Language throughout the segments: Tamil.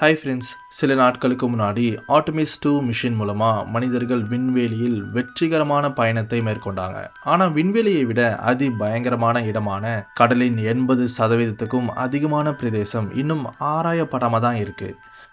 ஹாய் ஃப்ரெண்ட்ஸ், சில நாட்களுக்கு முன்னாடி ஆர்டமிஸ் 2 மிஷின் மூலமாக மனிதர்கள் விண்வெளியில் வெற்றிகரமான பயணத்தை மேற்கொண்டாங்க. ஆனால் விண்வெளியை விட பயங்கரமான இடமான கடலின் 80% அதிகமான பிரதேசம் இன்னும் ஆராயப்படாம தான் இருக்கு.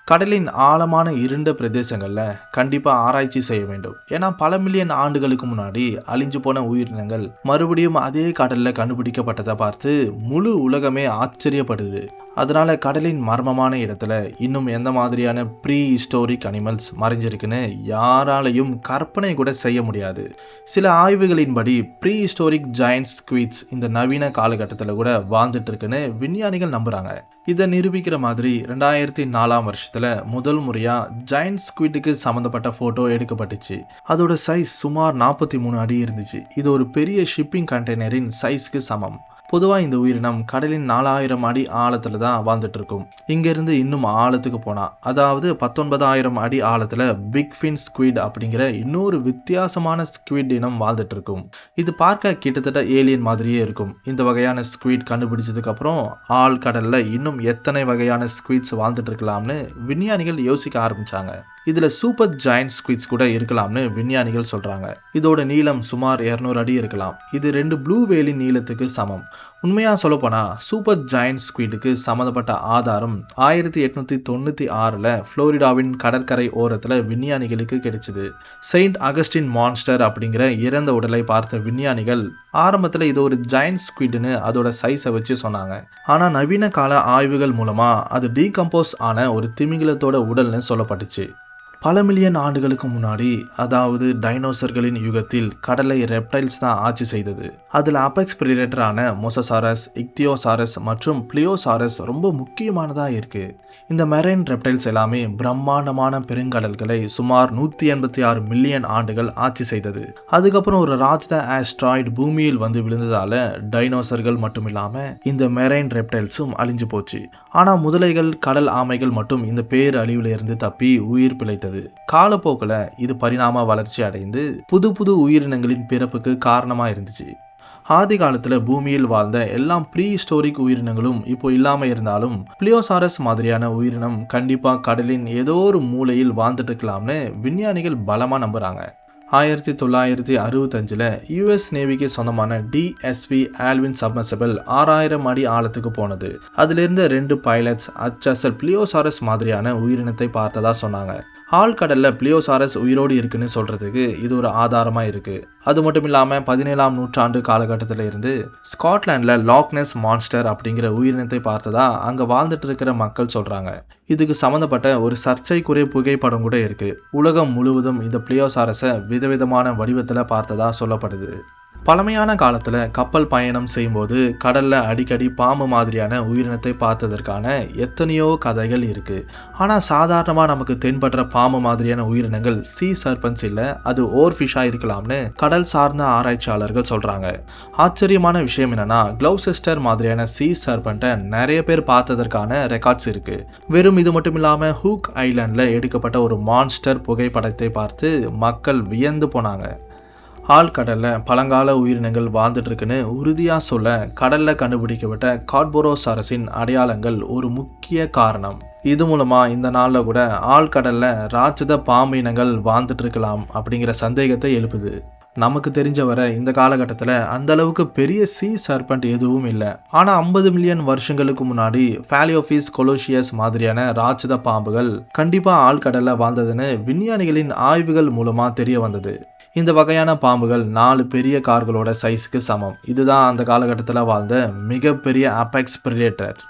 கடலின் ஆழமான இருண்ட பிரதேசங்களில் கண்டிப்பாக ஆராய்ச்சி செய்ய வேண்டும். ஏன்னா பல மில்லியன் ஆண்டுகளுக்கு முன்னாடி அழிஞ்சு போன உயிரினங்கள் மறுபடியும் அதே கடலில் கண்டுபிடிக்கப்பட்டதை பார்த்து முழு உலகமே ஆச்சரியப்படுது. அதனால கடலின் மர்மமான இடத்துல இன்னும் எந்த மாதிரியான ப்ரீ ஹிஸ்டோரிக் அனிமல்ஸ் மறைஞ்சிருக்குன்னு யாராலையும் கற்பனை கூட செய்ய முடியாது. சில ஆய்வுகளின்படி ப்ரீ ஹிஸ்டோரிக் ஜாயண்ட் ஸ்குவிட்ஸ் இந்த நவீன காலகட்டத்தில் கூட வாழ்ந்துட்டு இருக்குன்னு விஞ்ஞானிகள் நம்புறாங்க. இதை நிரூபிக்கிற மாதிரி 2004 வருஷத்துல முதல் முறையா ஜாயண்ட் ஸ்குவிட்டுக்கு சம்மந்தப்பட்ட போட்டோ எடுக்கப்பட்டுச்சு. அதோட சைஸ் சுமார் 43 அடி இருந்துச்சு. இது ஒரு பெரிய ஷிப்பிங் கண்டெய்னரின் சைஸ்க்கு சமம். பொதுவாக இந்த உயிரினம் கடலின் 4000 அடி ஆழத்துல தான் வாழ்ந்துட்டு இருக்கும். இங்கிருந்து இன்னும் ஆழத்துக்கு போனா, அதாவது 19,000 அடி ஆழத்துல பிக் ஃபின் ஸ்குவிட் அப்படிங்கிற இன்னொரு வித்தியாசமான ஸ்குவிட் இனம் வாழ்ந்துட்டு இருக்கும். இது பார்க்க கிட்டத்தட்ட ஏலியன் மாதிரியே இருக்கும். இந்த வகையான ஸ்குவிட் கண்டுபிடிச்சதுக்கு அப்புறம் ஆழ்கடல்ல இன்னும் எத்தனை வகையான ஸ்குவிட்ஸ் வாழ்ந்துட்டு இருக்கலாம்னு விஞ்ஞானிகள் யோசிக்க ஆரம்பிச்சாங்க. இதுல சூப்பர் ஜாயண்ட் ஸ்குவிட்ஸ் கூட இருக்கலாம்னு விஞ்ஞானிகள் சொல்றாங்க. இதோட நீளம் சுமார் 200 அடி இருக்கலாம். இது 2 ப்ளூ வேலின் நீளத்துக்கு சமம். உண்மையா சொல்லப்போனா சூப்பர் ஜாயண்ட் ஸ்குவிட்டுக்கு சம்மந்தப்பட்ட ஆதாரம் 1896 புளோரிடாவின் கடற்கரை ஓரத்துல விஞ்ஞானிகளுக்கு கிடைச்சது. செயின்ட் அகஸ்டின் மான்ஸ்டர் அப்படிங்கிற இறந்த உடலை பார்த்த விஞ்ஞானிகள் ஆரம்பத்துல இது ஒரு ஜாயண்ட் ஸ்குவிட்னு அதோட சைஸை வச்சு சொன்னாங்க. ஆனா நவீன கால ஆய்வுகள் மூலமா அது டீகம்போஸ் ஆன ஒரு திமிங்கலத்தோட உடல்னு சொல்லப்பட்டுச்சு. பல மில்லியன் ஆண்டுகளுக்கு முன்னாடி, அதாவது டைனோசர்களின் யுகத்தில் கடலை ரெப்டைல்ஸ் தான் ஆட்சி செய்தது. அதில் அபெக்ஸ் பிரிடேட்டரான மொசசாரஸ், இக்தியோசாரஸ் மற்றும் பிளியோசாரஸ் ரொம்ப முக்கியமானதாக இருக்கு. இந்த மெரைன் ரெப்டைல்ஸ் எல்லாமே பிரம்மாண்டமான பெருங்கடல்களை சுமார் 186 மில்லியன் ஆண்டுகள் ஆட்சி செய்தது. அதுக்கப்புறம் ஒரு ராட்சத ஆஸ்ட்ராய்டு பூமியில் வந்து விழுந்ததால டைனோசர்கள் மட்டும் இல்லாம இந்த மெரைன் ரெப்டைல்ஸும் அழிஞ்சு போச்சு. ஆனால் முதலைகள், கடல் ஆமைகள் மட்டும் இந்த பேர் அழிவுல இருந்து தப்பி உயிர் பிழைத்தது. காலப்போக்கில் இது பரிணாம வளர்ச்சி அடைந்து புது புது உயிரினங்களின் பிறப்புக்கு காரணமா இருந்துச்சு. ஆதி காலத்துல பூமியில் வாழ்ந்த எல்லாம் ப்ரீ ஹிஸ்டோரிக் உயிரினங்களும் இப்போ இல்லாம இருந்தாலும் பிளியோசாரஸ் மாதிரியான உயிரினம் கண்டிப்பா கடலின் ஏதோ ஒரு மூலையில் வாழ்ந்துட்டு இருக்கலாம்னு விஞ்ஞானிகள் பலமா நம்புறாங்க. 1965 யுஎஸ் நேவிக்கு சொந்தமான டிஎஸ்வி ஆல்வின் சப்மர்சிபிள் 6000 அடி ஆழத்துக்கு போனது. அதிலிருந்து 2 பைலட்ஸ் அச்சசல் பிளியோசாரஸ் மாதிரியான உயிரினத்தை பார்த்ததா சொன்னாங்க. ஆழ்கடல்ல பிளியோசாரஸ் உயிரோடு இருக்குன்னு சொல்றதுக்கு இது ஒரு ஆதாரமா இருக்கு. அது மட்டும் இல்லாம 17ஆம் நூற்றாண்டு காலகட்டத்தில இருந்து ஸ்காட்லாண்ட்ல லாக்னஸ் மான்ஸ்டர் அப்படிங்கிற உயிரினத்தை பார்த்ததா அங்க வாழ்ந்துட்டு இருக்கிற மக்கள் சொல்றாங்க. இதுக்கு சம்பந்தப்பட்ட ஒரு சர்ச்சைக்குரிய புகைப்படம் கூட இருக்கு. உலகம் முழுவதும் இந்த பிளியோசாரஸை விதவிதமான வடிவத்துல பார்த்ததா சொல்லப்படுது. பழமையான காலத்துல கப்பல் பயணம் செய்யும்போது கடல்ல அடிக்கடி பாம்பு மாதிரியான உயிரினத்தை பார்த்ததற்கான எத்தனையோ கதைகள் இருக்கு. ஆனா சாதாரணமா நமக்கு தென்படுற பாம்பு மாதிரியான உயிரினங்கள் சீ சர்பன்ஸ் இல்ல, அது ஓர்ஃபிஷா இருக்கலாம்னு கடல் சார்ந்த ஆராய்ச்சியாளர்கள் சொல்றாங்க. ஆச்சரியமான விஷயம் என்னன்னா, க்ளவுசெஸ்டர் மாதிரியான சீ சர்பன்ட்டை நிறைய பேர் பார்த்ததற்கான ரெக்கார்ட்ஸ் இருக்கு. வெறும் இது மட்டும் இல்லாம ஹூக் ஐலாண்ட்ல எடுக்கப்பட்ட ஒரு மான்ஸ்டர் புகைப்படத்தை பார்த்து மக்கள் வியந்து போனாங்க. ஆழ்கடல்ல பழங்கால உயிரினங்கள் வாழ்ந்துட்டு இருக்குன்னு உறுதியா சொல்ல கடல்ல கண்டுபிடிக்கப்பட்ட கார்போரோசாரஸின் அடையாளங்கள் ஒரு முக்கிய காரணம். இது மூலமா இந்த நாள்ல கூட ஆழ்கடல்ல ராட்சத பாம்பு இனங்கள் வாழ்ந்துட்டு இருக்கலாம் அப்படிங்கிற சந்தேகத்தை எழுப்புது. நமக்கு தெரிஞ்ச வரை இந்த காலகட்டத்தில் அந்த அளவுக்கு பெரிய சீ சர்பன்ட் எதுவும் இல்லை. ஆனால் 50 மில்லியன் வருஷங்களுக்கு முன்னாடி பாலியோஃபிஸ் கொலோசியஸ் மாதிரியான ராட்சத பாம்புகள் கண்டிப்பாக ஆழ்கடலில் வாழ்ந்ததுன்னு விஞ்ஞானிகளின் ஆய்வுகள் மூலமாக தெரிய வந்தது. இந்த வகையான பாம்புகள் 4 பெரிய கார்களோட சைஸுக்கு சமம். இதுதான் அந்த காலகட்டத்தில் வாழ்ந்த மிகப்பெரிய அபெக்ஸ் பிரிடேட்டர்.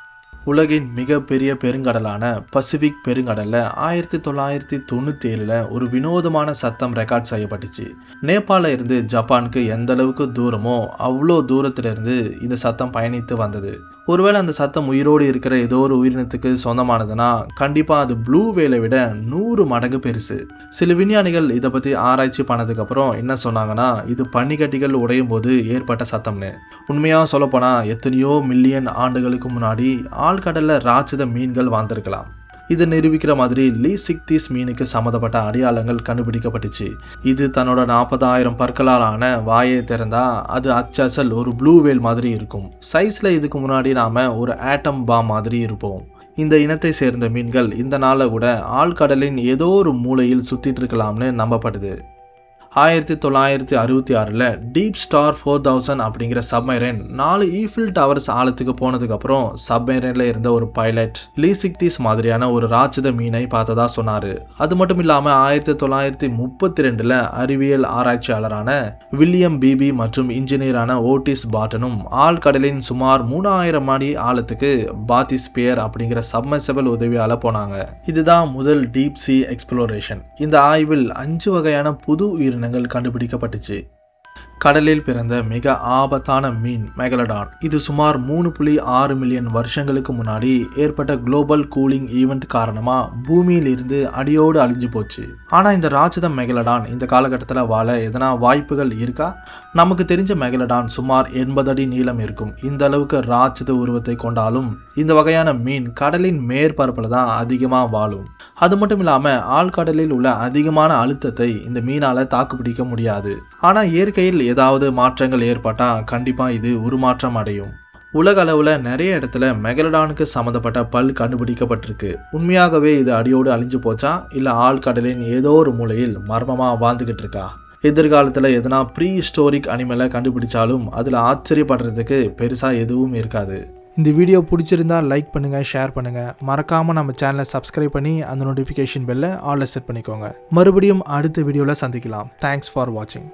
உலகின் மிகப்பெரிய பெருங்கடலான பசிபிக் பெருங்கடல்ல 1997 ஒரு வினோதமான சத்தம் ரெக்கார்ட் செய்யப்பட்டுச்சு. நேபாள இருந்து ஜப்பானுக்கு எந்த அளவுக்கு தூரமோ அவ்வளோ தூரத்துல இருந்து இந்த சத்தம் பயணித்து வந்தது. ஒருவேளை அந்த சத்தம் உயிரோடு இருக்கிற ஏதோ ஒரு உயிரினத்துக்கு சொந்தமானதுன்னா கண்டிப்பா அது ப்ளூ வேலை விட 100 மடங்கு பெருசு. சில விஞ்ஞானிகள் இதை பத்தி ஆராய்ச்சி பண்ணதுக்கு அப்புறம் என்ன சொன்னாங்கன்னா, இது பனிக்கட்டிகள் உடையும் போது ஏற்பட்ட சத்தம்னு. உண்மையா சொல்லப்போனா எத்தனையோ மில்லியன் ஆண்டுகளுக்கு முன்னாடி ஆழ்கடல்ல ராட்சத மீன்கள் வாழ்ந்திருக்கலாம். இதை நிரூபிக்கிற மாதிரி லீசிக்திஸ் மீனுக்கு சம்மந்தப்பட்ட அடையாளங்கள் கண்டுபிடிக்கப்பட்டுச்சு. இது தன்னோட 40,000 பற்களாலான வாயை திறந்தா அது அச்சசல் ஒரு ப்ளூ வேல் மாதிரி இருக்கும். சைஸ்ல இதுக்கு முன்னாடி நாம ஒரு ஆட்டம் பாம் மாதிரி இருப்போம். இந்த இனத்தை சேர்ந்த மீன்கள் இந்த நாளில் கூட ஆழ்கடலின் ஏதோ ஒரு மூலையில் சுத்திட்டு இருக்கலாம்னு நம்பப்படுது. 1966 டீப் ஸ்டார் 4000 அப்படிங்கிற சப்மரைன் 4 ஈஃபில் டவர்ஸ் ஆழத்துக்கு போனதுக்கப்புறம் சப்மரைனில் இருந்த ஒரு பைலட் லீசிக்திஸ் மாதிரியான ஒரு ராட்சத மீனை பார்த்ததா சொன்னார். அது மட்டும் இல்லாமல் 1932 அறிவியல் ஆராய்ச்சியாளரான வில்லியம் பிபி மற்றும் இன்ஜினியரான ஓட்டிஸ் பாட்டனும் ஆழ்கடலின் சுமார் 3000 அடி ஆழத்துக்கு பாத்திஸ்பியர் அப்படிங்கிற சப்மர்சிபிள் உதவியால் போனாங்க. இதுதான் முதல் டீப் சி எக்ஸ்ப்ளோரேஷன். இந்த ஆய்வில் 5 வகையான புது உயிரினங்கள் கண்டுபிடிக்கப்பட்டுச்சு. கடலில் பிறந்த மிக ஆபத்தான மீன் மெகலடான். இது சுமார் 3.6 மில்லியன் வருஷங்களுக்கு முன்னாடி ஏற்பட்ட குளோபல் கூலிங் ஈவெண்ட் காரணமா பூமியில் இருந்து அடியோடு அழிஞ்சு போச்சு. ஆனா இந்த ராட்சத மெகலடான் இந்த காலகட்டத்தில் வாழ எதனா வாய்ப்புகள் இருக்கா? நமக்கு தெரிஞ்ச மெகலடான் சுமார் 80 அடி நீளம் இருக்கும். இந்த அளவுக்கு ராட்சத உருவத்தை கொண்டாலும் இந்த வகையான மீன் கடலின் மேற்பரப்பில் தான் அதிகமாக வாழும். அது மட்டும் இல்லாமல் ஆழ்கடலில் உள்ள அதிகமான அழுத்தத்தை இந்த மீனால தாக்குப்பிடிக்க முடியாது. ஆனால் இயற்கையில் ஏதாவது மாற்றங்கள் ஏற்பட்டால் கண்டிப்பாக இது உருமாற்றம் அடையும். உலக அளவில் நிறைய இடத்துல மெகலடானுக்கு சம்மந்தப்பட்ட பல் கண்டுபிடிக்கப்பட்டிருக்கு. உண்மையாகவே இது அடியோடு அழிஞ்சு போச்சா, இல்லை ஆழ்கடலின் ஏதோ ஒரு மூலையில் மர்மமாக வாழ்ந்துகிட்டு இருக்கா? எதிர்காலத்தில் எதனா ப்ரீ ஹிஸ்டோரிக் அனிமலை கண்டுபிடிச்சாலும் அதில் ஆச்சரியப்படுறதுக்கு பெருசாக எதுவும் இருக்காது. இந்த வீடியோ பிடிச்சிருந்தா லைக் பண்ணுங்கள், ஷேர் பண்ணுங்கள். மறக்காமல் நம்ம சேனலை சப்ஸ்கிரைப் பண்ணி அந்த நோட்டிஃபிகேஷன் பெல்லை ஆல்ல செட் பண்ணிக்கோங்க. மறுபடியும் அடுத்த வீடியோவில் சந்திக்கலாம். தேங்க்ஸ் ஃபார் வாட்சிங்.